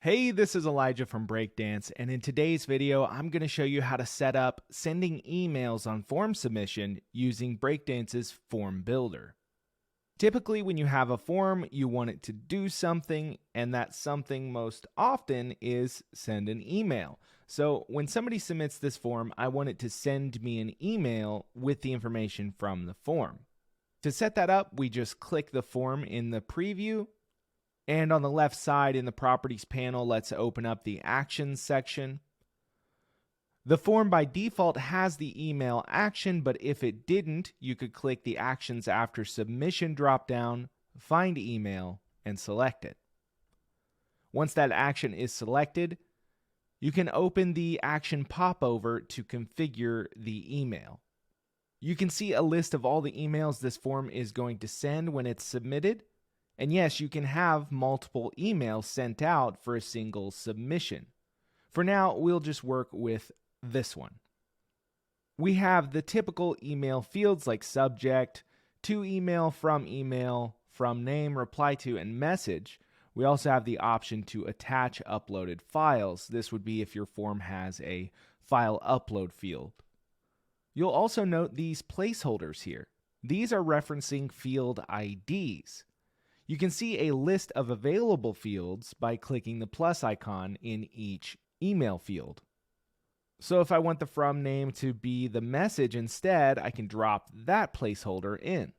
Hey, this is Elijah from Breakdance, and in today's video, I'm going to show you how to set up sending emails on form submission using Breakdance's Form Builder. Typically, when you have a form, you want it to do something, and that something most often is send an email. So when somebody submits this form, I want it to send me an email with the information from the form. To set that up, we just click the form in the preview. And on the left side in the Properties panel, let's open up the Actions section. The form by default has the email action, but if it didn't, you could click the Actions After Submission dropdown, find Email, and select it. Once that action is selected, you can open the action popover to configure the email. You can see a list of all the emails this form is going to send when it's submitted. And yes, you can have multiple emails sent out for a single submission. For now, we'll just work with this one. We have the typical email fields like subject, to email, from name, reply to, and message. We also have the option to attach uploaded files. This would be if your form has a file upload field. You'll also note these placeholders here. These are referencing field IDs. You can see a list of available fields by clicking the plus icon in each email field. So if I want the from name to be the message instead, I can drop that placeholder in.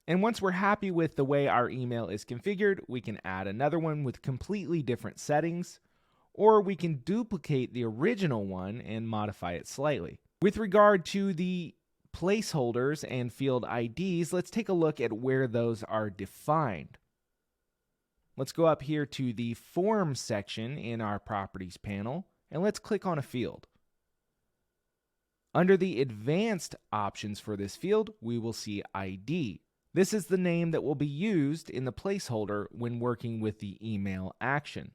And once we're happy with the way our email is configured, we can add another one with completely different settings, or we can duplicate the original one and modify it slightly. With regard to the placeholders and field IDs, let's take a look at where those are defined. Let's go up here to the Form section in our Properties panel, and let's click on a field. Under the Advanced options for this field, we will see ID. This is the name that will be used in the placeholder when working with the email action.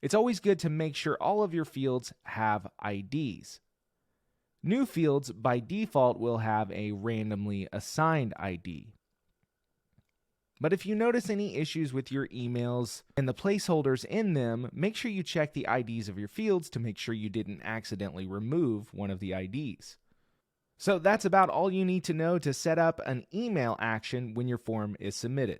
It's always good to make sure all of your fields have IDs. New fields by default will have a randomly assigned ID. But if you notice any issues with your emails and the placeholders in them, make sure you check the IDs of your fields to make sure you didn't accidentally remove one of the IDs. So that's about all you need to know to set up an email action when your form is submitted.